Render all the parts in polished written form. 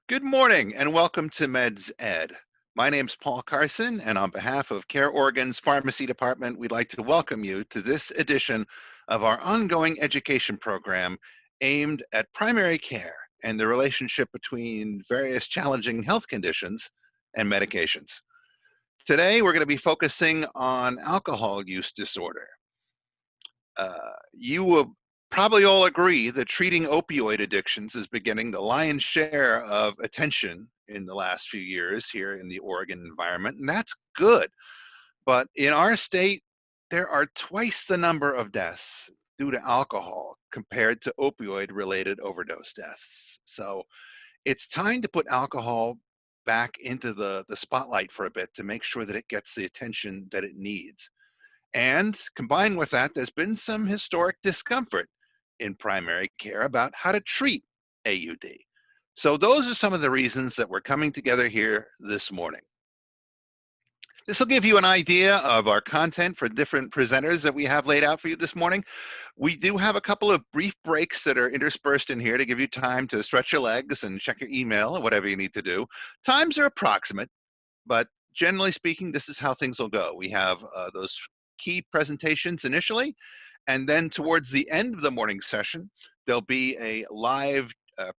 Good morning and welcome to Meds Ed. My name's Paul Carson, and on behalf of CareOregon's Pharmacy Department, we'd like to welcome you to this edition of our ongoing education program aimed at primary care and the relationship between various challenging health conditions and medications. Today, we're going to be focusing on alcohol use disorder. You will probably all agree that treating opioid addictions is beginning the lion's share of attention in the last few years here in the Oregon environment, and that's good. But in our state, there are twice the number of deaths due to alcohol compared to opioid-related overdose deaths. So it's time to put alcohol back into the spotlight for a bit to make sure that it gets the attention that it needs. And combined with that, there's been some historic discomfort in primary care about how to treat AUD. So those are some of the reasons that we're coming together here this morning. This will give you an idea of our content for different presenters that we have laid out for you this morning. We do have a couple of brief breaks that are interspersed in here to give you time to stretch your legs and check your email or whatever you need to do. Times are approximate, but generally speaking, this is how things will go. We have those key presentations initially, and then towards the end of the morning session, there'll be a live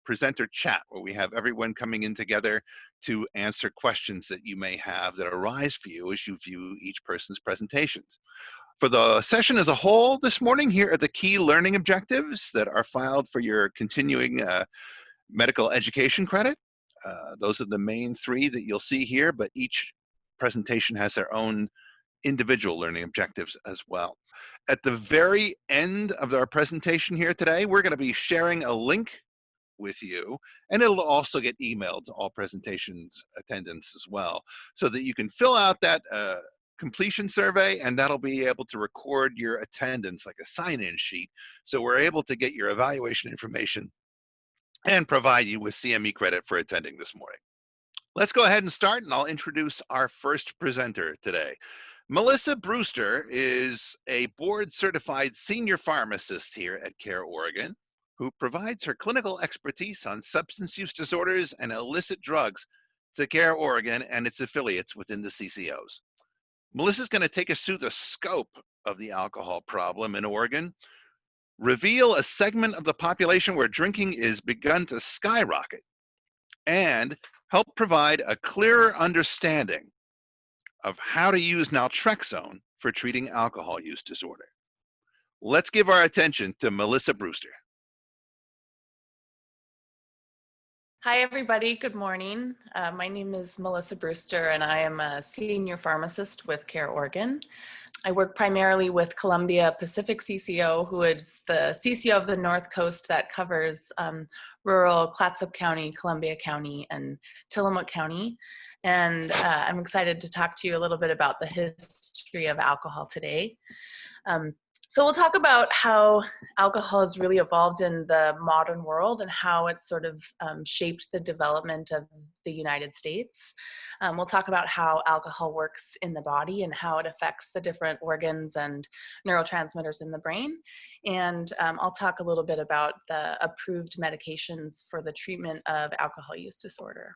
presenter chat where we have everyone coming in together to answer questions that you may have that arise for you as you view each person's presentations. For the session as a whole this morning, here are the key learning objectives that are filed for your continuing medical education credit. Those are the main three that you'll see here, but each presentation has their own individual learning objectives as well. At the very end of our presentation here today, we're going to be sharing a link with you, and it'll also get emailed to all presentations attendants as well, so that you can fill out that completion survey, and that'll be able to record your attendance like a sign-in sheet. So we're able to get your evaluation information and provide you with CME credit for attending this morning. Let's go ahead and start, and I'll introduce our first presenter today. Melissa Brewster is a board-certified senior pharmacist here at CareOregon, who provides her clinical expertise on substance use disorders and illicit drugs to CareOregon and its affiliates within the CCOs. Melissa's going to take us through the scope of the alcohol problem in Oregon, reveal a segment of the population where drinking is begun to skyrocket, and help provide a clearer understanding of how to use Naltrexone for treating alcohol use disorder. Let's give our attention to Melissa Brewster. Hi, everybody. Good morning. My name is Melissa Brewster, and I am a senior pharmacist with CareOregon. I work primarily with Columbia Pacific CCO, who is the CCO of the North Coast that covers rural Clatsop County, Columbia County, and Tillamook County. And I'm excited to talk to you a little bit about the history of alcohol today. So we'll talk about how alcohol has really evolved in the modern world and how it's sort of shaped the development of the United States. We'll talk about how alcohol works in the body and how it affects the different organs and neurotransmitters in the brain. And I'll talk a little bit about the approved medications for the treatment of alcohol use disorder.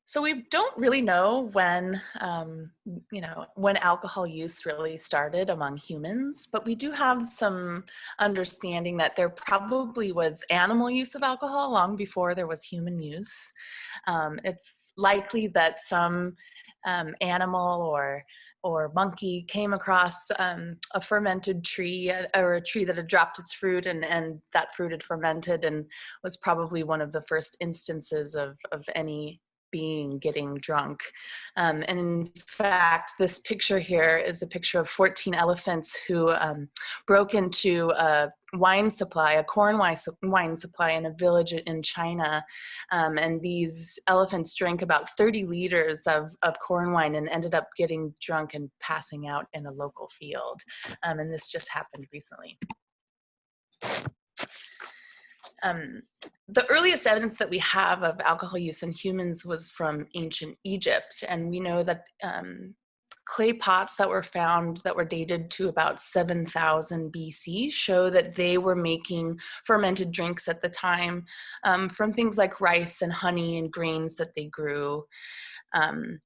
So we don't really know when, when alcohol use really started among humans, but we do have some understanding that there probably was animal use of alcohol long before there was human use. It's likely that some animal or monkey came across a fermented tree or a tree that had dropped its fruit and that fruit had fermented and was probably one of the first instances of any being getting drunk. And in fact, this picture here is a picture of 14 elephants who broke into a wine supply, a corn wine supply in a village in China. And these elephants drank about 30 liters of corn wine and ended up getting drunk and passing out in a local field. And this just happened recently. The earliest evidence that we have of alcohol use in humans was from ancient Egypt, and we know that clay pots that were found that were dated to about 7,000 BC show that they were making fermented drinks at the time from things like rice and honey and grains that they grew. Um,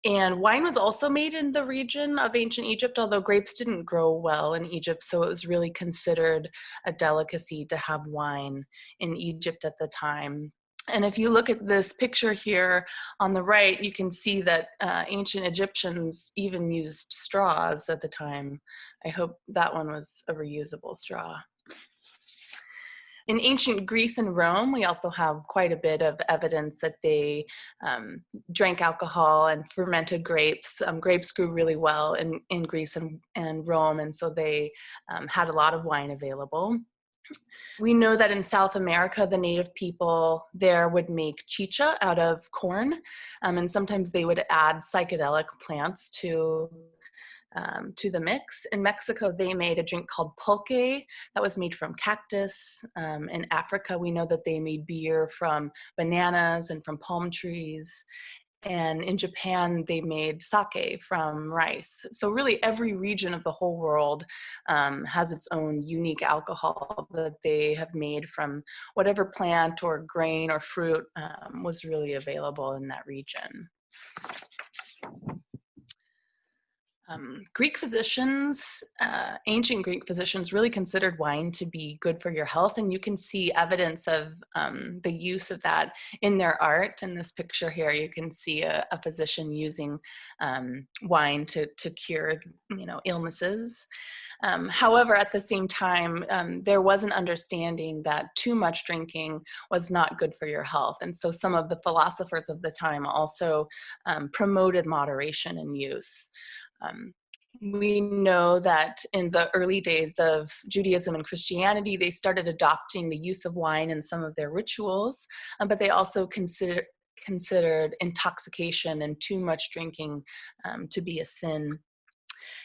and wine was also made in the region of ancient Egypt, although grapes didn't grow well in Egypt, so it was really considered a delicacy to have wine in Egypt at the time. And if you look at this picture here on the right, you can see that ancient Egyptians even used straws at the time. I hope that one was a reusable straw. In ancient Greece and Rome, we also have quite a bit of evidence that they drank alcohol and fermented grapes. Grapes grew really well in Greece and Rome, and so they had a lot of wine available. We know that in South America, the native people there would make chicha out of corn, and sometimes they would add psychedelic plants to the mix. In Mexico, they made a drink called pulque that was made from cactus. In Africa, we know that they made beer from bananas and from palm trees. And in Japan, they made sake from rice. So really every region of the whole world has its own unique alcohol that they have made from whatever plant or grain or fruit was really available in that region. Greek physicians, ancient Greek physicians really considered wine to be good for your health, and you can see evidence of the use of that in their art. In this picture here, you can see a physician using wine to cure, illnesses. However, at the same time, there was an understanding that too much drinking was not good for your health, and so some of the philosophers of the time also promoted moderation in use. We know that in the early days of Judaism and Christianity, they started adopting the use of wine in some of their rituals, but they also considered intoxication and too much drinking to be a sin.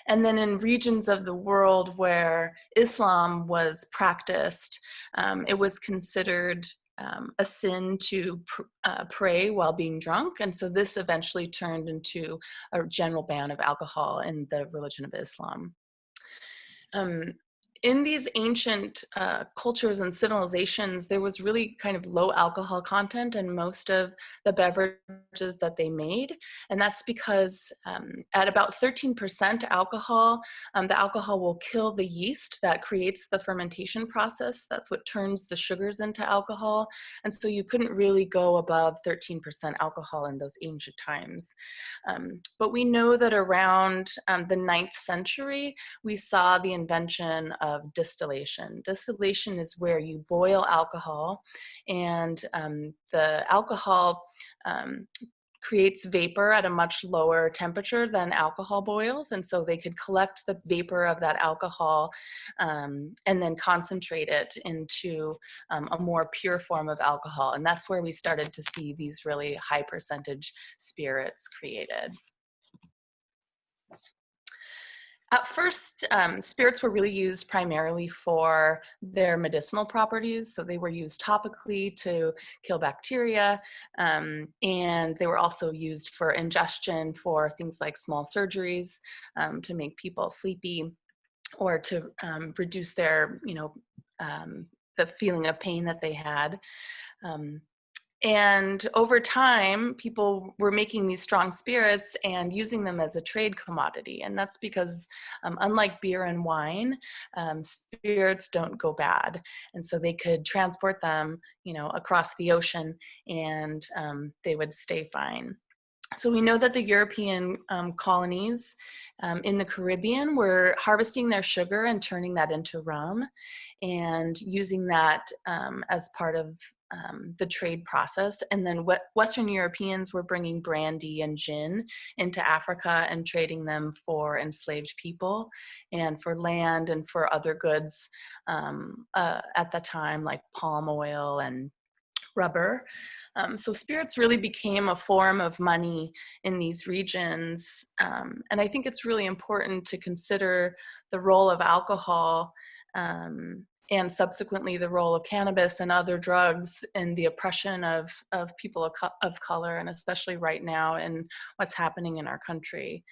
And then in regions of the world where Islam was practiced, it was considered a sin to pray while being drunk. And so this eventually turned into a general ban of alcohol in the religion of Islam. In these ancient cultures and civilizations, there was really kind of low alcohol content in most of the beverages that they made. And that's because at about 13% alcohol, the alcohol will kill the yeast that creates the fermentation process. That's what turns the sugars into alcohol. And so you couldn't really go above 13% alcohol in those ancient times. But we know that around the 9th century, we saw the invention of distillation. Distillation is where you boil alcohol, and the alcohol creates vapor at a much lower temperature than alcohol boils, and so they could collect the vapor of that alcohol and then concentrate it into a more pure form of alcohol, and that's where we started to see these really high percentage spirits created. At first, spirits were really used primarily for their medicinal properties. So they were used topically to kill bacteria, and they were also used for ingestion for things like small surgeries to make people sleepy or to reduce their, the feeling of pain that they had. And over time, people were making these strong spirits and using them as a trade commodity. And that's because unlike beer and wine, spirits don't go bad. And so they could transport them, across the ocean, and they would stay fine. So we know that the European colonies in the Caribbean were harvesting their sugar and turning that into rum and using that as part of the trade process. And then Western Europeans were bringing brandy and gin into Africa and trading them for enslaved people and for land and for other goods at the time, like palm oil and rubber. So spirits really became a form of money in these regions. And I think it's really important to consider the role of alcohol and subsequently the role of cannabis and other drugs in the oppression of people of color, and especially right now in what's happening in our country.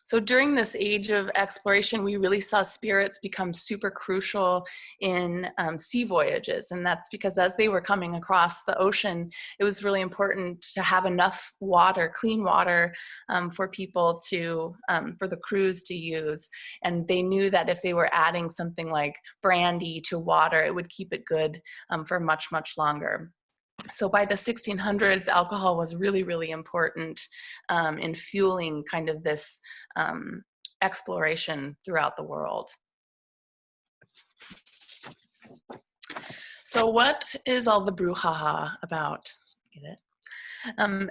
So during this age of exploration, we really saw spirits become super crucial in sea voyages. And that's because as they were coming across the ocean, it was really important to have enough water, clean water, for people to, for the crews to use. And they knew that if they were adding something like brandy to water, it would keep it good for much, much longer. So by the 1600s, alcohol was really, really important in fueling kind of this exploration throughout the world. So what is all the brouhaha about? Get it?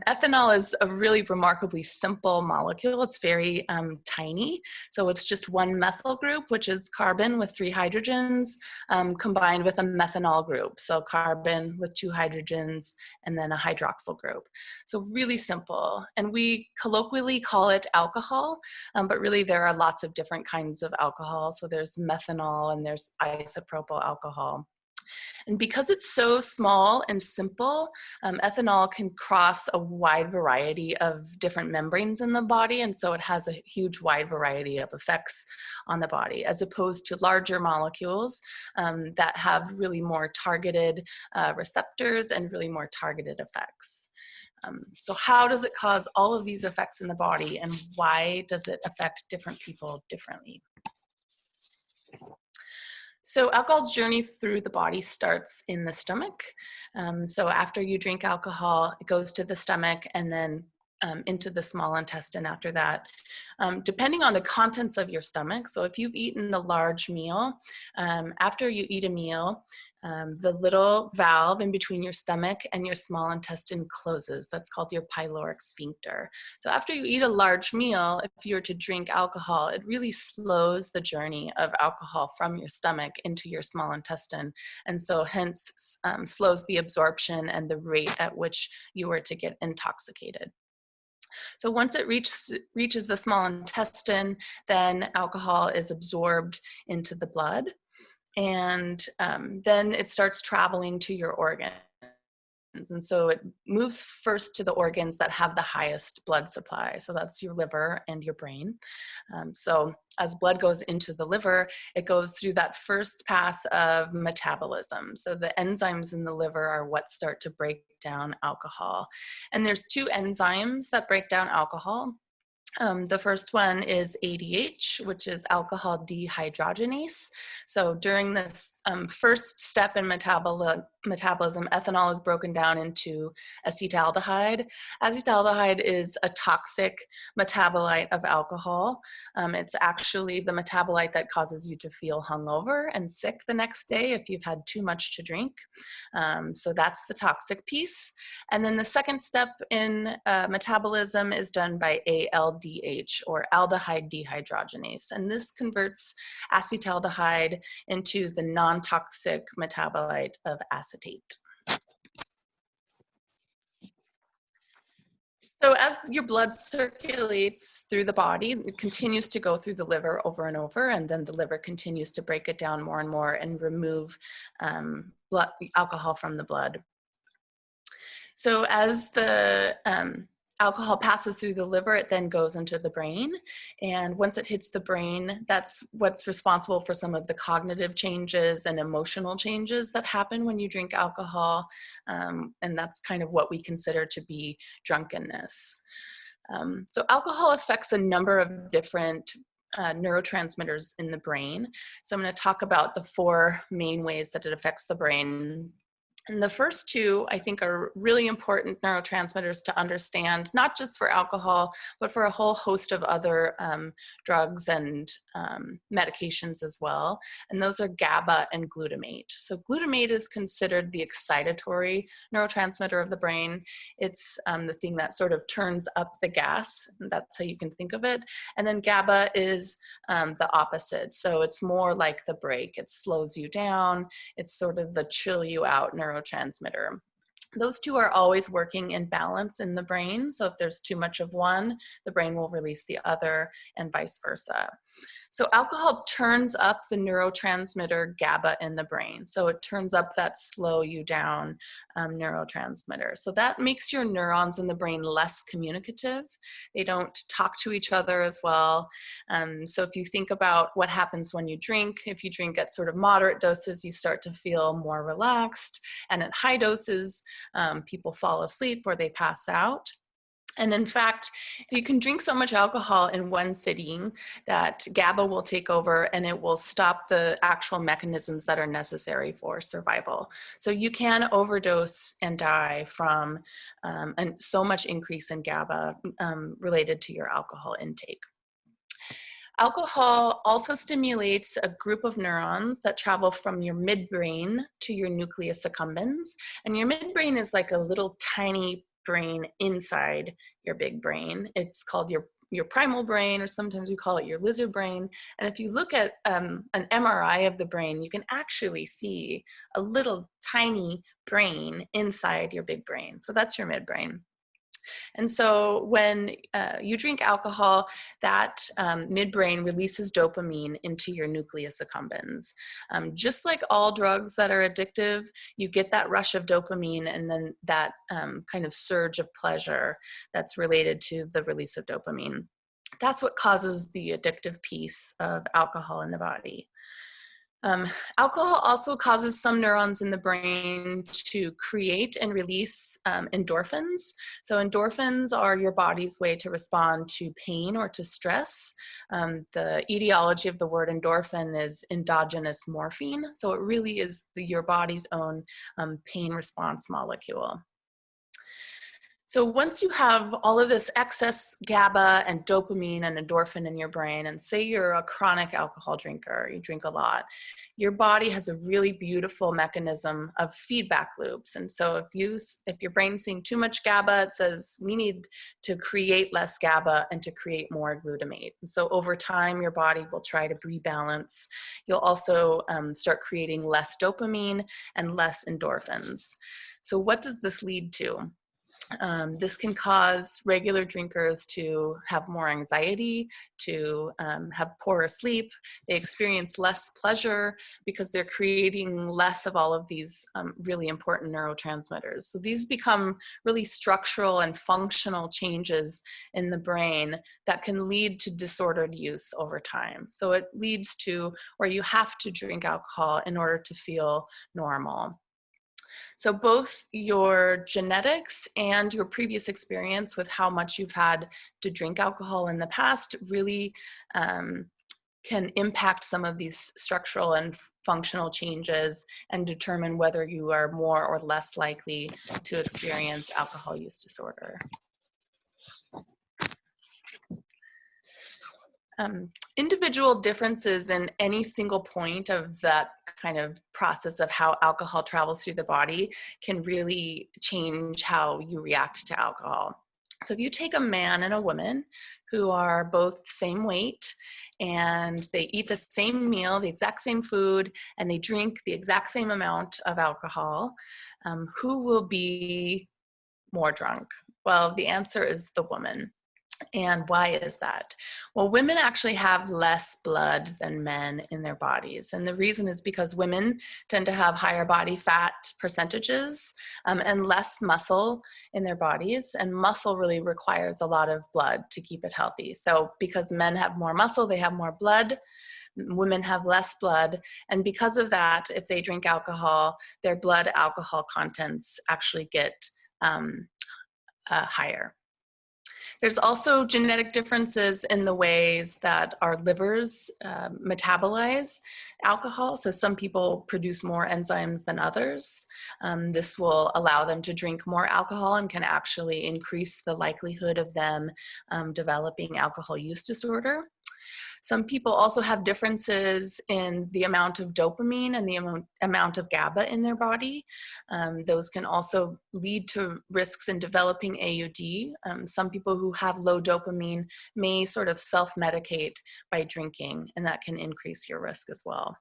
Ethanol is a really remarkably simple molecule. It's very tiny. So it's just one methyl group, which is carbon with 3 hydrogens, combined with a methanol group. So carbon with 2 hydrogens and then a hydroxyl group. So really simple. And we colloquially call it alcohol, but really there are lots of different kinds of alcohol. So there's methanol and there's isopropyl alcohol. And because it's so small and simple, ethanol can cross a wide variety of different membranes in the body, and so it has a huge wide variety of effects on the body, as opposed to larger molecules that have really more targeted receptors and really more targeted effects. So how does it cause all of these effects in the body, and why does it affect different people differently? So alcohol's journey through the body starts in the stomach. So after you drink alcohol, it goes to the stomach and then into the small intestine after that. Depending on the contents of your stomach, so if you've eaten a large meal, after you eat a meal, the little valve in between your stomach and your small intestine closes. That's called your pyloric sphincter. So after you eat a large meal, if you were to drink alcohol, it really slows the journey of alcohol from your stomach into your small intestine. And so hence slows the absorption and the rate at which you were to get intoxicated. So once it reaches the small intestine, then alcohol is absorbed into the blood. And then it starts traveling to your organs. And so it moves first to the organs that have the highest blood supply. So that's your liver and your brain. So as blood goes into the liver, it goes through that first pass of metabolism. So the enzymes in the liver are what start to break down alcohol. And there's 2 enzymes that break down alcohol. The first one is ADH, which is alcohol dehydrogenase. So during this first step in metabolism, ethanol is broken down into acetaldehyde. Acetaldehyde is a toxic metabolite of alcohol. It's actually the metabolite that causes you to feel hungover and sick the next day if you've had too much to drink. So that's the toxic piece. And then the second step in metabolism is done by ALDH, or aldehyde dehydrogenase. And this converts acetaldehyde into the non-toxic metabolite of acetate. So as your blood circulates through the body, it continues to go through the liver over and over, and then the liver continues to break it down more and more and remove alcohol from the blood. So as the alcohol passes through the liver, it then goes into the brain. And once it hits the brain, that's what's responsible for some of the cognitive changes and emotional changes that happen when you drink alcohol. And that's kind of what we consider to be drunkenness. So alcohol affects a number of different neurotransmitters in the brain. So I'm going to talk about the 4 main ways that it affects the brain. And the first 2, I think, are really important neurotransmitters to understand, not just for alcohol, but for a whole host of other drugs and medications as well. And those are GABA and glutamate. So glutamate is considered the excitatory neurotransmitter of the brain. It's the thing that sort of turns up the gas. That's how you can think of it. And then GABA is the opposite. So it's more like the brake. It slows you down. It's sort of the chill you out neurotransmitter. Those 2 are always working in balance in the brain. So if there's too much of one, the brain will release the other, and vice versa. So alcohol turns up the neurotransmitter GABA in the brain. So it turns up that slow you down neurotransmitter. So that makes your neurons in the brain less communicative. They don't talk to each other as well. So if you think about what happens when you drink, if you drink at sort of moderate doses, you start to feel more relaxed. And at high doses, people fall asleep or they pass out. And in fact, you can drink so much alcohol in one sitting that GABA will take over and it will stop the actual mechanisms that are necessary for survival. So you can overdose and die from so much increase in GABA related to your alcohol intake. Alcohol also stimulates a group of neurons that travel from your midbrain to your nucleus accumbens. And your midbrain is like a little tiny brain inside your big brain. It's called your primal brain, or sometimes we call it your lizard brain. And if you look at an MRI of the brain, you can actually see a little tiny brain inside your big brain. So that's your midbrain. And so when you drink alcohol, that midbrain releases dopamine into your nucleus accumbens. Just like all drugs that are addictive, you get that rush of dopamine and then that kind of surge of pleasure that's related to the release of dopamine. That's what causes the addictive piece of alcohol in the body. Alcohol also causes some neurons in the brain to create and release endorphins. So endorphins are your body's way to respond to pain or to stress. The etiology of the word endorphin is endogenous morphine. So it really is your body's own pain response molecule. So once you have all of this excess GABA and dopamine and endorphin in your brain, and say you're a chronic alcohol drinker, you drink a lot, your body has a really beautiful mechanism of feedback loops. And so if your brain's seeing too much GABA, it says we need to create less GABA and to create more glutamate. And so over time, your body will try to rebalance. You'll also start creating less dopamine and less endorphins. So what does this lead to? This can cause regular drinkers to have more anxiety, to have poorer sleep. They experience less pleasure because they're creating less of all of these really important neurotransmitters. So these become really structural and functional changes in the brain that can lead to disordered use over time. So it leads to where you have to drink alcohol in order to feel normal. So both your genetics and your previous experience with how much you've had to drink alcohol in the past really can impact some of these structural and functional changes and determine whether you are more or less likely to experience alcohol use disorder. Individual differences in any single point of that kind of process of how alcohol travels through the body can really change how you react to alcohol. So if you take a man and a woman who are both the same weight and they eat the same meal, the exact same food, and they drink the exact same amount of alcohol, who will be more drunk? Well, the answer is the woman. And why is that? Well, women actually have less blood than men in their bodies. And the reason is because women tend to have higher body fat percentages and less muscle in their bodies. And muscle really requires a lot of blood to keep it healthy. So because men have more muscle, they have more blood. Women have less blood. And because of that, if they drink alcohol, their blood alcohol contents actually get higher. There's also genetic differences in the ways that our livers metabolize alcohol. So some people produce more enzymes than others. This will allow them to drink more alcohol and can actually increase the likelihood of them developing alcohol use disorder. Some people also have differences in the amount of dopamine and the amount of GABA in their body. Those can also lead to risks in developing AUD. Some people who have low dopamine may sort of self-medicate by drinking, and that can increase your risk as well.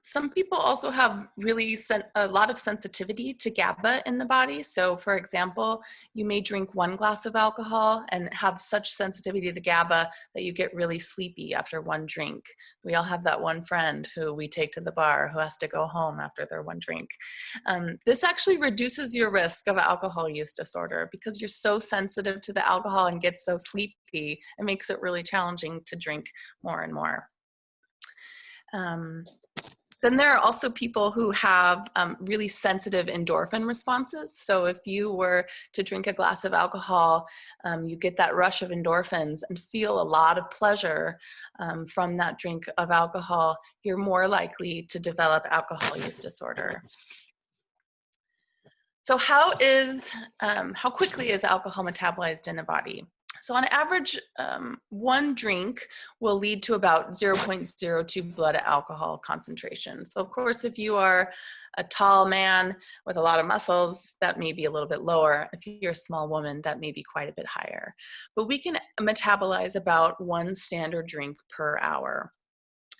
Some people also have really a lot of sensitivity to GABA in the body. So for example, you may drink 1 glass of alcohol and have such sensitivity to GABA that you get really sleepy after 1 drink. We all have that one friend who we take to the bar who has to go home after their 1 drink. This actually reduces your risk of alcohol use disorder because you're so sensitive to the alcohol and get so sleepy. It makes it really challenging to drink more and more. Then there are also people who have really sensitive endorphin responses. So if you were to drink a glass of alcohol, you get that rush of endorphins and feel a lot of pleasure from that drink of alcohol, you're more likely to develop alcohol use disorder. So how quickly is alcohol metabolized in the body? So on average, 1 drink will lead to about 0.02 blood alcohol concentration. So of course, if you are a tall man with a lot of muscles, that may be a little bit lower. If you're a small woman, that may be quite a bit higher. But we can metabolize about 1 standard drink per hour.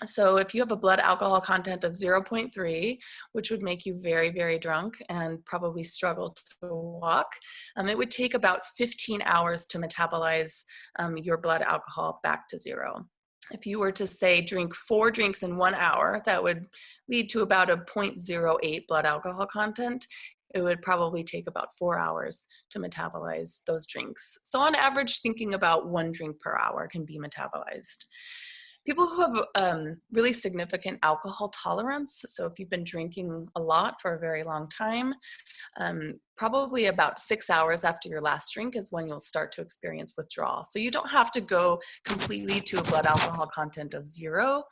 So if you have a blood alcohol content of 0.3, which would make you very, very drunk and probably struggle to walk, it would take about 15 hours to metabolize your blood alcohol back to 0. If you were to say drink 4 drinks in 1 hour, that would lead to about a 0.08 blood alcohol content. It would probably take about 4 hours to metabolize those drinks. So on average, thinking about 1 drink per hour can be metabolized. People who have really significant alcohol tolerance, so if you've been drinking a lot for a very long time, probably about 6 hours after your last drink is when you'll start to experience withdrawal. So you don't have to go completely to a blood alcohol content of 0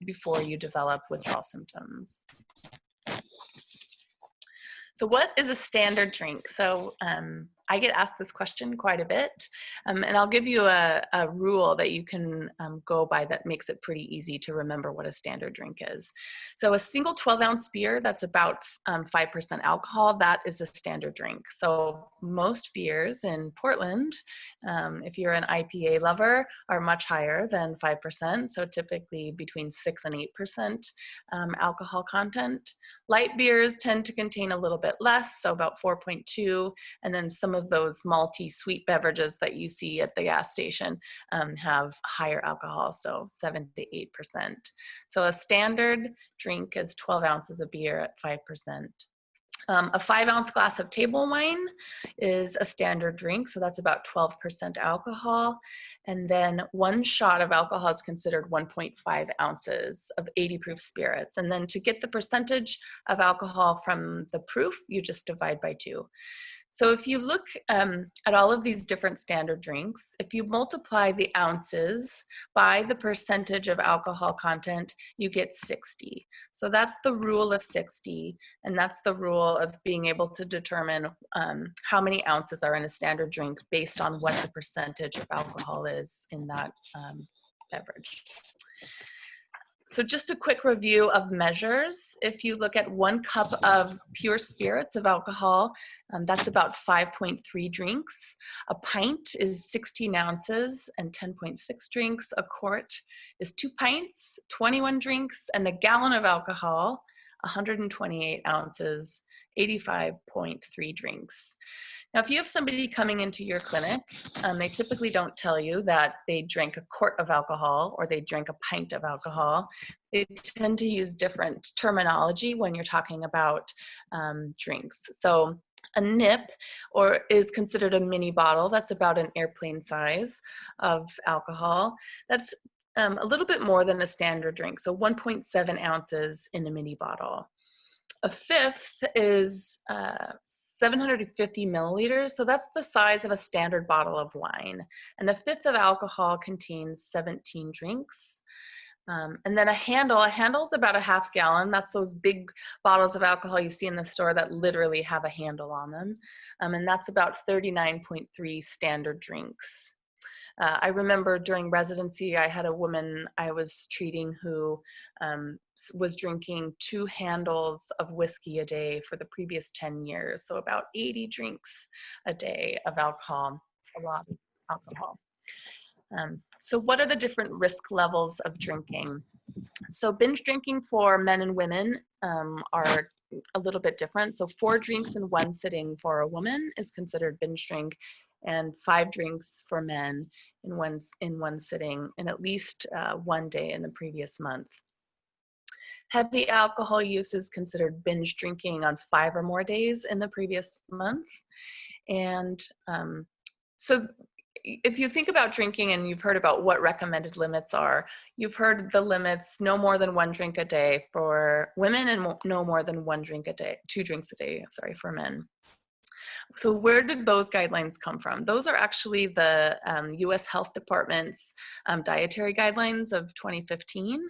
before you develop withdrawal symptoms. So what is a standard drink? So I get asked this question quite a bit, and I'll give you a rule that you can go by that makes it pretty easy to remember what a standard drink is. So a single 12-ounce beer that's about 5% alcohol, that is a standard drink. So most beers in Portland, if you're an IPA lover, are much higher than 5%, so typically between 6 and 8% alcohol content. Light beers tend to contain a little bit less, so about 4.2, and then some of those malty sweet beverages that you see at the gas station have higher alcohol, so 7 to 8%. So a standard drink is 12 ounces of beer at 5%. A 5-ounce glass of table wine is a standard drink, so that's about 12% alcohol. And then 1 shot of alcohol is considered 1.5 ounces of 80 proof spirits. And then to get the percentage of alcohol from the proof, you just divide by 2. So if you look at all of these different standard drinks, if you multiply the ounces by the percentage of alcohol content, you get 60. So that's the rule of 60, and that's the rule of being able to determine how many ounces are in a standard drink based on what the percentage of alcohol is in that beverage. So just a quick review of measures. If you look at 1 cup of pure spirits of alcohol, that's about 5.3 drinks. A pint is 16 ounces and 10.6 drinks. A quart is 2 pints, 21 drinks, and a gallon of alcohol, 128 ounces, 85.3 drinks. Now, if you have somebody coming into your clinic, they typically don't tell you that they drank a quart of alcohol or they drank a pint of alcohol. They tend to use different terminology when you're talking about drinks. So a nip is considered a mini bottle. That's about an airplane size of alcohol. That's a little bit more than a standard drink, so 1.7 ounces in a mini bottle. A fifth is 750 milliliters, so that's the size of a standard bottle of wine. And a fifth of alcohol contains 17 drinks. And then a handle is about a half gallon. That's those big bottles of alcohol you see in the store that literally have a handle on them. And that's about 39.3 standard drinks. I remember during residency, I had a woman I was treating who was drinking 2 handles of whiskey a day for the previous 10 years. So about 80 drinks a day of alcohol, a lot of alcohol. So what are the different risk levels of drinking? So binge drinking for men and women are a little bit different. So 4 drinks in one sitting for a woman is considered binge drink, and 5 drinks for men in one sitting, and at least one day in the previous month. Heavy alcohol use is considered binge drinking on 5 or more days in the previous month. And so if you think about drinking and you've heard about what recommended limits are, you've heard the limits: no more than 1 drink a day for women and no more than 1 drink a day, 2 drinks a day, sorry, for men. So where did those guidelines come from? Those are actually the US Health Department's dietary guidelines of 2015.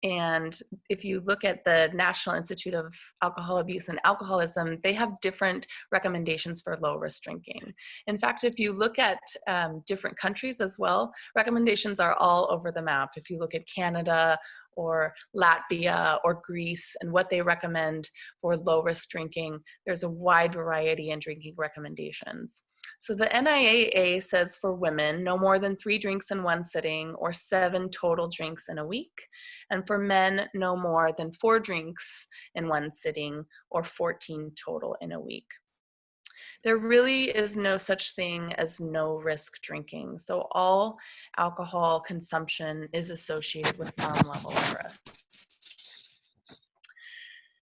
And if you look at the National Institute of Alcohol Abuse and Alcoholism, they have different recommendations for low-risk drinking. In fact, if you look at different countries as well, recommendations are all over the map. If you look at Canada or Latvia or Greece and what they recommend for low-risk drinking, there's a wide variety in drinking recommendations. So the NIAA says for women, no more than 3 drinks in one sitting or 7 total drinks in a week. And for men, no more than 4 drinks in one sitting or 14 total in a week. There really is no such thing as no risk drinking. So all alcohol consumption is associated with some level of risk.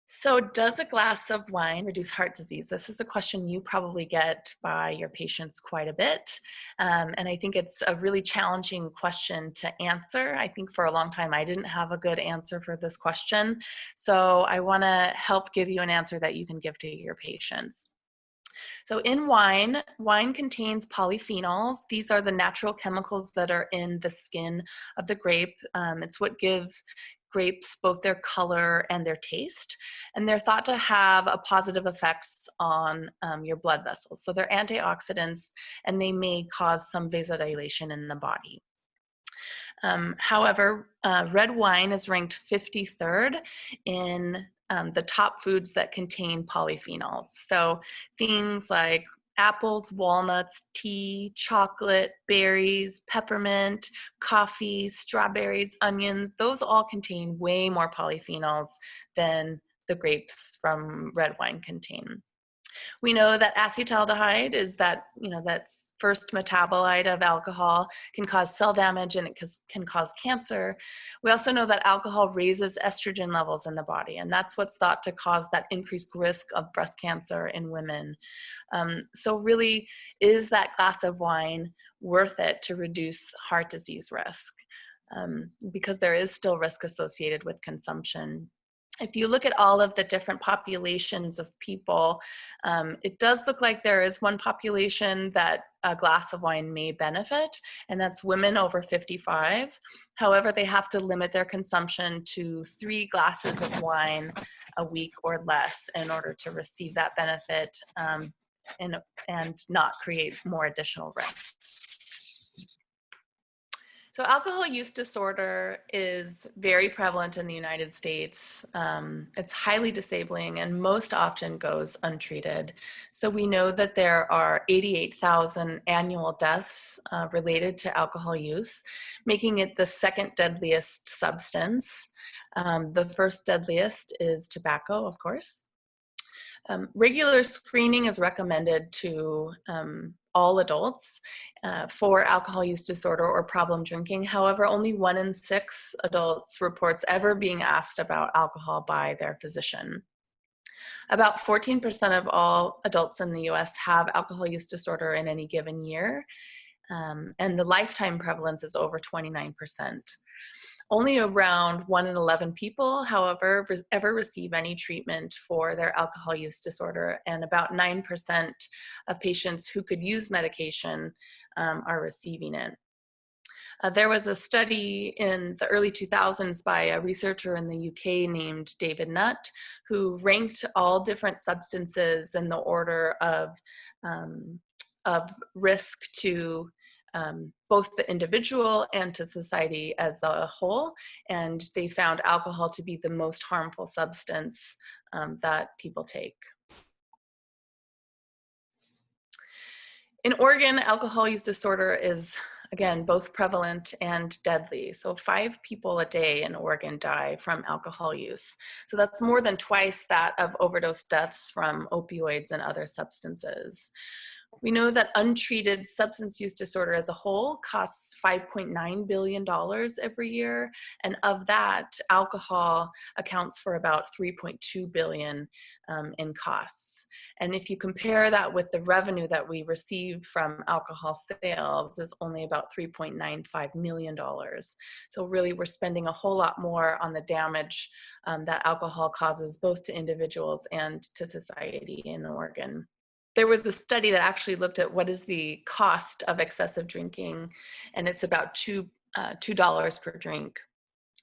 So does a glass of wine reduce heart disease? This is a question you probably get by your patients quite a bit. And I think it's a really challenging question to answer. I think for a long time I didn't have a good answer for this question. So I want to help give you an answer that you can give to your patients. So in wine contains polyphenols. These are the natural chemicals that are in the skin of the grape. It's what gives grapes both their color and their taste, and they're thought to have a positive effects on your blood vessels. So they're antioxidants, and they may cause some vasodilation in the body. However, red wine is ranked 53rd in the top foods that contain polyphenols. So things like apples, walnuts, tea, chocolate, berries, peppermint, coffee, strawberries, onions, those all contain way more polyphenols than the grapes from red wine contain. We know that acetaldehyde is that's first metabolite of alcohol, can cause cell damage, and it can cause cancer. We also know that alcohol raises estrogen levels in the body, and that's what's thought to cause that increased risk of breast cancer in women. So really, is that glass of wine worth it to reduce heart disease risk? Because there is still risk associated with consumption. If you look at all of the different populations of people, it does look like there is one population that a glass of wine may benefit, and that's women over 55. However, they have to limit their consumption to 3 glasses of wine a week or less in order to receive that benefit and not create more additional risks. So alcohol use disorder is very prevalent in the United States. It's highly disabling and most often goes untreated. So we know that there are 88,000 annual deaths related to alcohol use, making it the 2nd deadliest substance. The first deadliest is tobacco, of course. Regular screening is recommended to all adults for alcohol use disorder or problem drinking. However, only 1 in 6 adults reports ever being asked about alcohol by their physician. About 14% of all adults in the US have alcohol use disorder in any given year, and the lifetime prevalence is over 29%. Only around 1 in 11 people, however, ever receive any treatment for their alcohol use disorder, and about 9% of patients who could use medication are receiving it. There was a study in the early 2000s by a researcher in the UK named David Nutt, who ranked all different substances in the order of risk to both the individual and to society as a whole, and they found alcohol to be the most harmful substance that people take. In Oregon, alcohol use disorder is, again, both prevalent and deadly. So 5 people a day in Oregon die from alcohol use. So that's more than twice that of overdose deaths from opioids and other substances. We know that untreated substance use disorder as a whole costs $5.9 billion every year. And of that, alcohol accounts for about $3.2 billion in costs. And if you compare that with the revenue that we receive from alcohol sales, is only about $3.95 million. So really, we're spending a whole lot more on the damage that alcohol causes both to individuals and to society in Oregon. There was a study that actually looked at what is the cost of excessive drinking, and it's about $2 per drink.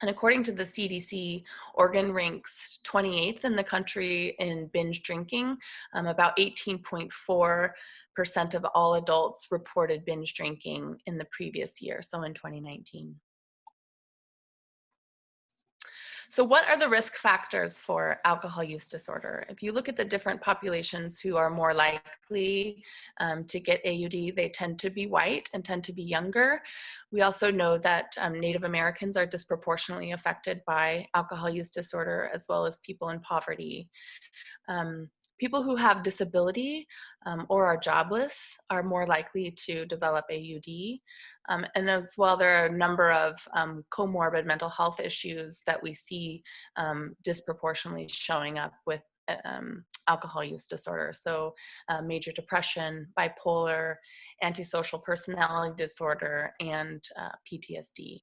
And according to the CDC, Oregon ranks 28th in the country in binge drinking. About 18.4% of all adults reported binge drinking in the previous year, so in 2019. So what are the risk factors for alcohol use disorder? If you look at the different populations who are more likely to get AUD, they tend to be white and tend to be younger. We also know that Native Americans are disproportionately affected by alcohol use disorder, as well as people in poverty. People who have disability or are jobless are more likely to develop AUD. And as well, there are a number of comorbid mental health issues that we see disproportionately showing up with alcohol use disorder. So major depression, bipolar, antisocial personality disorder, and PTSD.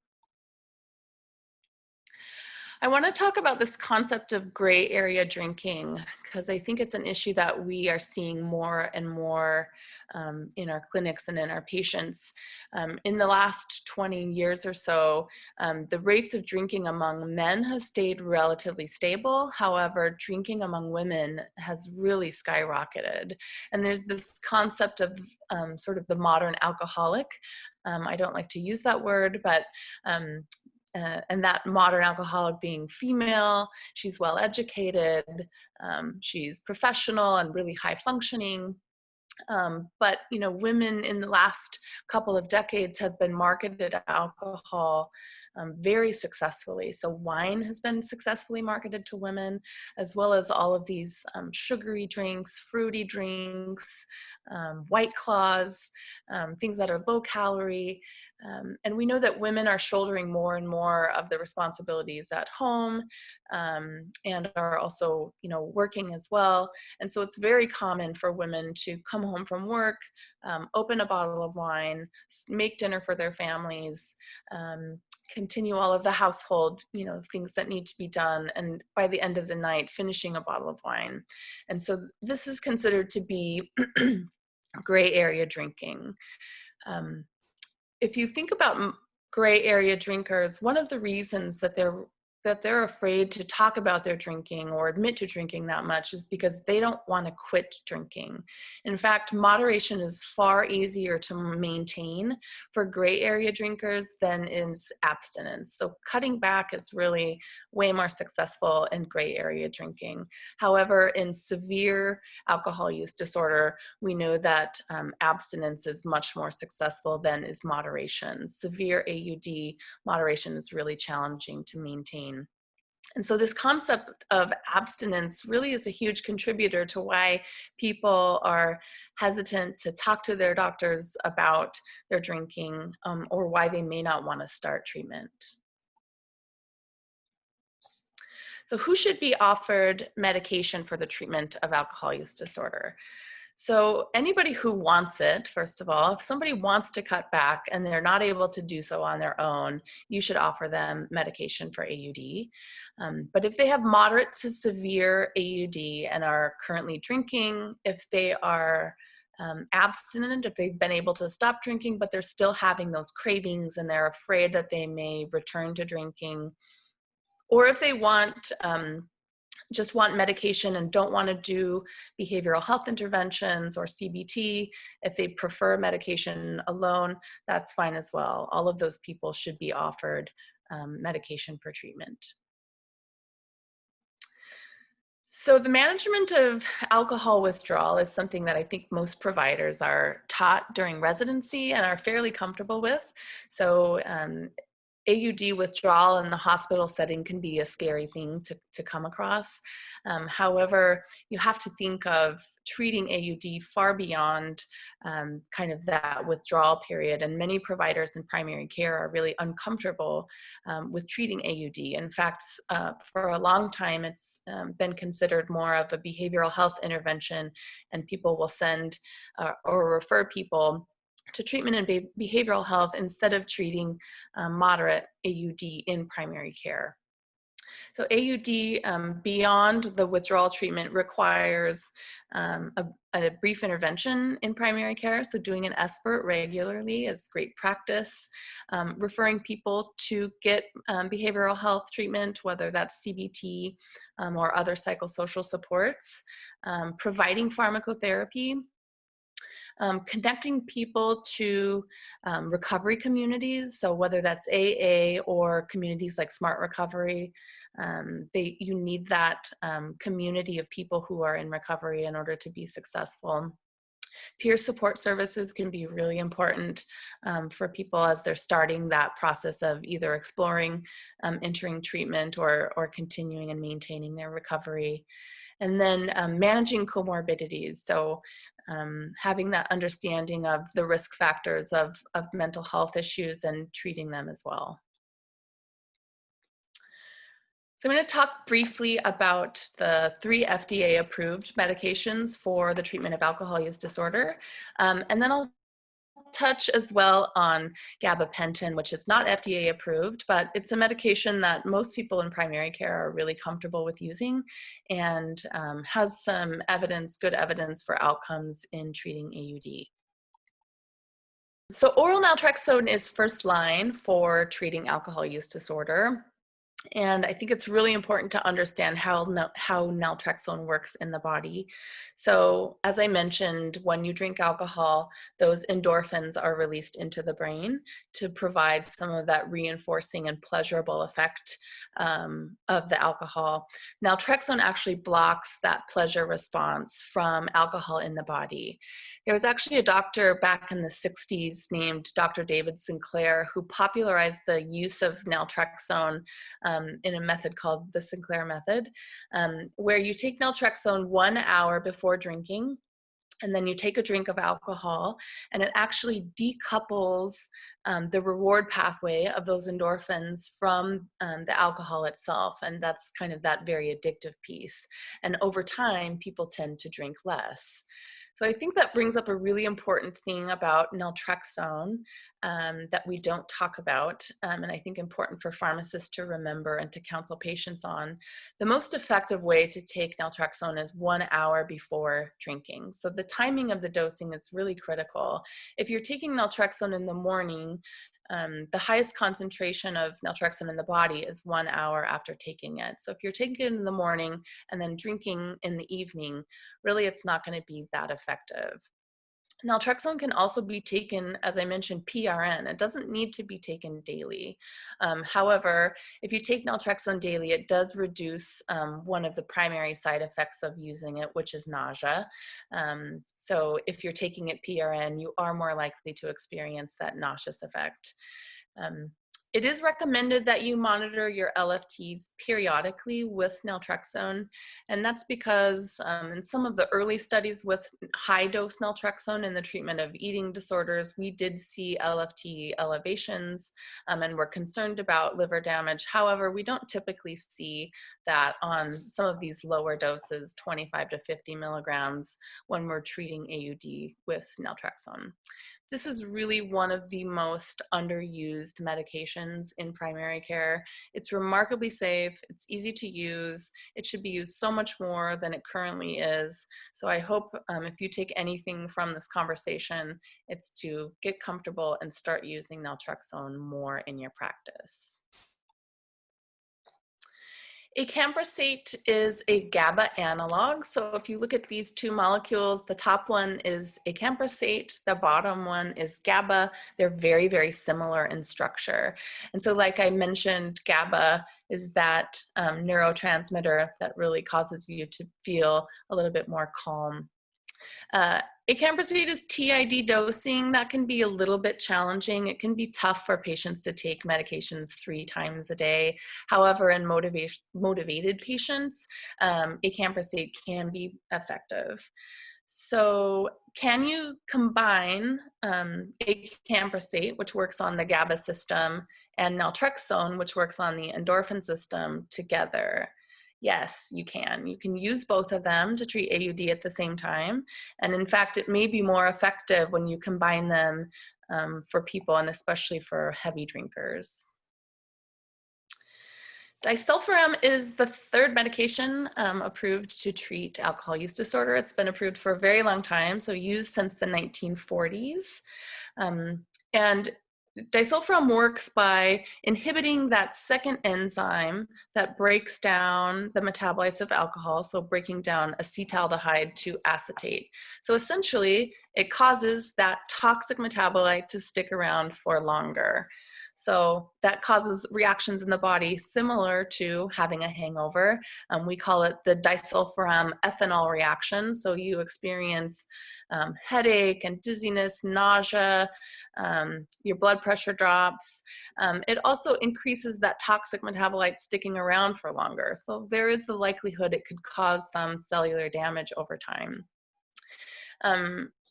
I want to talk about this concept of gray area drinking, because I think it's an issue that we are seeing more and more in our clinics and in our patients. In the last 20 years or so, the rates of drinking among men has stayed relatively stable. However, drinking among women has really skyrocketed. And there's this concept of sort of the modern alcoholic. I don't like to use that word, but and that modern alcoholic being female, she's well educated, she's professional and really high functioning. But women in the last couple of decades have been marketed alcohol very successfully. So wine has been successfully marketed to women, as well as all of these sugary drinks, fruity drinks, White Claws, things that are low calorie. And we know that women are shouldering more and more of the responsibilities at home and are also, working as well. And so it's very common for women to come home from work, open a bottle of wine, make dinner for their families, continue all of the household, things that need to be done. And by the end of the night, finishing a bottle of wine. And so this is considered to be gray area drinking. If you think about gray area drinkers, one of the reasons that they're afraid to talk about their drinking or admit to drinking that much is because they don't want to quit drinking. In fact, moderation is far easier to maintain for gray area drinkers than is abstinence. So cutting back is really way more successful in gray area drinking. However, in severe alcohol use disorder, we know that abstinence is much more successful than is moderation. Severe AUD, moderation is really challenging to maintain. And so this concept of abstinence really is a huge contributor to why people are hesitant to talk to their doctors about their drinking or why they may not want to start treatment. So who should be offered medication for the treatment of alcohol use disorder? So anybody who wants it, first of all, if somebody wants to cut back and they're not able to do so on their own, you should offer them medication for AUD. But if they have moderate to severe AUD and are currently drinking, if they are abstinent, if they've been able to stop drinking, but they're still having those cravings and they're afraid that they may return to drinking, or if they just want medication and don't want to do behavioral health interventions or CBT, if they prefer medication alone, that's fine as well. All of those people should be offered medication for treatment. So the management of alcohol withdrawal is something that I think most providers are taught during residency and are fairly comfortable with. So AUD withdrawal in the hospital setting can be a scary thing to come across. However, you have to think of treating AUD far beyond kind of that withdrawal period. And many providers in primary care are really uncomfortable with treating AUD. In fact, for a long time, it's been considered more of a behavioral health intervention, and people will send or refer people to treatment in behavioral health instead of treating moderate AUD in primary care. So AUD beyond the withdrawal treatment requires a brief intervention in primary care. So doing an SBIRT regularly is great practice. Referring people to get behavioral health treatment, whether that's CBT or other psychosocial supports. Providing pharmacotherapy. Connecting people to recovery communities, so whether that's AA or communities like Smart Recovery, you need that community of people who are in recovery in order to be successful. Peer support services can be really important for people as they're starting that process of either exploring entering treatment or continuing and maintaining their recovery. And then managing comorbidities. So having that understanding of the risk factors of mental health issues and treating them as well. So I'm going to talk briefly about the 3 FDA-approved medications for the treatment of alcohol use disorder. And then I'll touch as well on gabapentin, which is not FDA approved, but it's a medication that most people in primary care are really comfortable with using and has some evidence, good evidence for outcomes in treating AUD. So oral naltrexone is first line for treating alcohol use disorder. And I think it's really important to understand how naltrexone works in the body. So as I mentioned, when you drink alcohol, those endorphins are released into the brain to provide some of that reinforcing and pleasurable effect of the alcohol. Naltrexone actually blocks that pleasure response from alcohol in the body. There was actually a doctor back in the 60s named Dr. David Sinclair who popularized the use of naltrexone in a method called the Sinclair method, where you take naltrexone 1 hour before drinking, and then you take a drink of alcohol, and it actually decouples the reward pathway of those endorphins from the alcohol itself. And that's kind of that very addictive piece. And over time, people tend to drink less. So I think that brings up a really important thing about naltrexone that we don't talk about, and I think important for pharmacists to remember and to counsel patients on. The most effective way to take naltrexone is 1 hour before drinking. So the timing of the dosing is really critical. If you're taking naltrexone in the morning, the highest concentration of naltrexone in the body is 1 hour after taking it. So if you're taking it in the morning and then drinking in the evening, really it's not going to be that effective. Naltrexone can also be taken, as I mentioned, PRN. It doesn't need to be taken daily. However, if you take naltrexone daily, it does reduce one of the primary side effects of using it, which is nausea. So if you're taking it PRN, you are more likely to experience that nauseous effect. It is recommended that you monitor your LFTs periodically with naltrexone, and that's because in some of the early studies with high-dose naltrexone in the treatment of eating disorders, we did see LFT elevations, and we're concerned about liver damage. However, we don't typically see that on some of these lower doses, 25 to 50 milligrams, when we're treating AUD with naltrexone. This is really one of the most underused medications in primary care. It's remarkably safe, it's easy to use, it should be used so much more than it currently is. So I hope if you take anything from this conversation, it's to get comfortable and start using naltrexone more in your practice. Acamprosate is a GABA analog. So if you look at these two molecules, the top one is acamprosate, the bottom one is GABA. They're very, very similar in structure. And so like I mentioned, GABA is that neurotransmitter that really causes you to feel a little bit more calm. Acamprosate is TID dosing. That can be a little bit challenging. It can be tough for patients to take medications 3 times a day. However, in motivated patients, acamprosate can be effective. So can you combine acamprosate, which works on the GABA system, and naltrexone, which works on the endorphin system, together? Yes, you can. You can use both of them to treat AUD at the same time. And in fact, it may be more effective when you combine them for people, and especially for heavy drinkers. Disulfiram is the third medication approved to treat alcohol use disorder. It's been approved for a very long time, so used since the 1940s. And disulfiram works by inhibiting that second enzyme that breaks down the metabolites of alcohol, so breaking down acetaldehyde to acetate. So essentially, it causes that toxic metabolite to stick around for longer. So that causes reactions in the body similar to having a hangover. We call it the disulfiram ethanol reaction. So you experience headache and dizziness, nausea, your blood pressure drops. It also increases that toxic metabolite sticking around for longer. So there is the likelihood it could cause some cellular damage over time.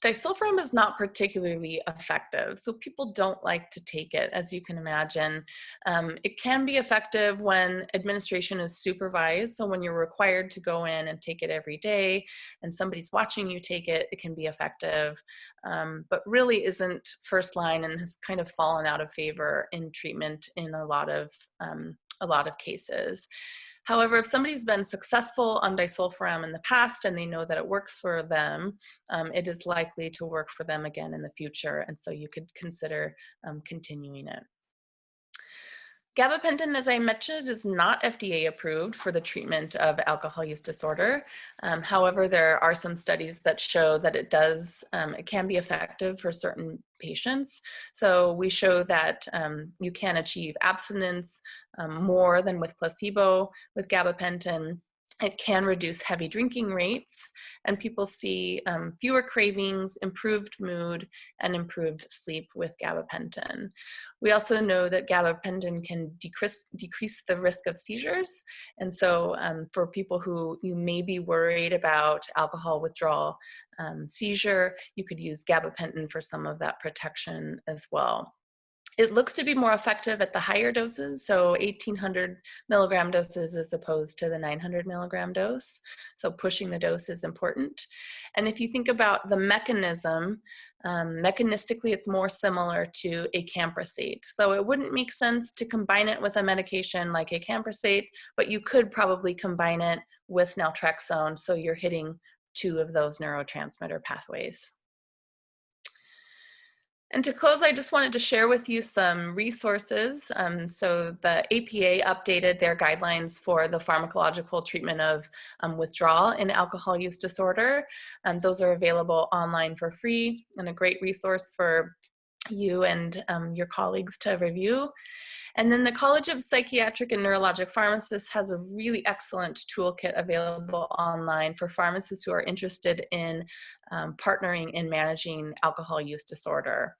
Disulfiram is not particularly effective, so people don't like to take it, as you can imagine. It can be effective when administration is supervised, so when you're required to go in and take it every day and somebody's watching you take it, it can be effective, but really isn't first line and has kind of fallen out of favor in treatment in a lot of cases. However, if somebody's been successful on disulfiram in the past and they know that it works for them, it is likely to work for them again in the future, and so you could consider continuing it. Gabapentin, as I mentioned, is not FDA approved for the treatment of alcohol use disorder. However, there are some studies that show that it can be effective for certain patients. So we show that you can achieve abstinence more than with placebo with gabapentin. It can reduce heavy drinking rates, and people see fewer cravings, improved mood, and improved sleep with gabapentin. We also know that gabapentin can decrease the risk of seizures, and so for people who you may be worried about alcohol withdrawal seizure, you could use gabapentin for some of that protection as well. It looks to be more effective at the higher doses, so 1800 milligram doses as opposed to the 900 milligram dose. So pushing the dose is important. And if you think about the mechanism, mechanistically it's more similar to acamprosate. So it wouldn't make sense to combine it with a medication like acamprosate, but you could probably combine it with naltrexone, so you're hitting 2 of those neurotransmitter pathways. And to close, I just wanted to share with you some resources. So the APA updated their guidelines for the pharmacological treatment of withdrawal in alcohol use disorder. Those are available online for free and a great resource for you and your colleagues to review. And then the College of Psychiatric and Neurologic Pharmacists has a really excellent toolkit available online for pharmacists who are interested in partnering in managing alcohol use disorder.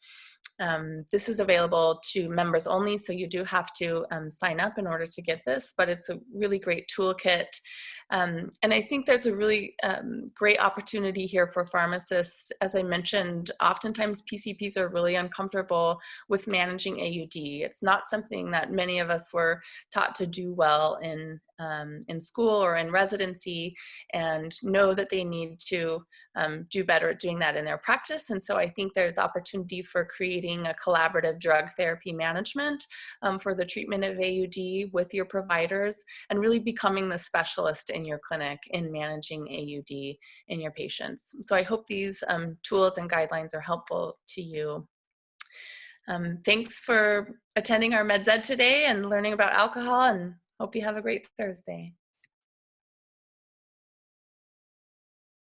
This is available to members only, so you do have to sign up in order to get this, but it's a really great toolkit. And I think there's a really great opportunity here for pharmacists. As I mentioned, oftentimes PCPs are really uncomfortable with managing AUD. It's not something that many of us were taught to do well in school or in residency, and know that they need to do better at doing that in their practice. And so I think there's opportunity for creating a collaborative drug therapy management for the treatment of AUD with your providers, and really becoming the specialist in your clinic in managing AUD in your patients. So I hope these tools and guidelines are helpful to you. Thanks for attending our MedZed today and learning about alcohol, and Hope you have a great Thursday.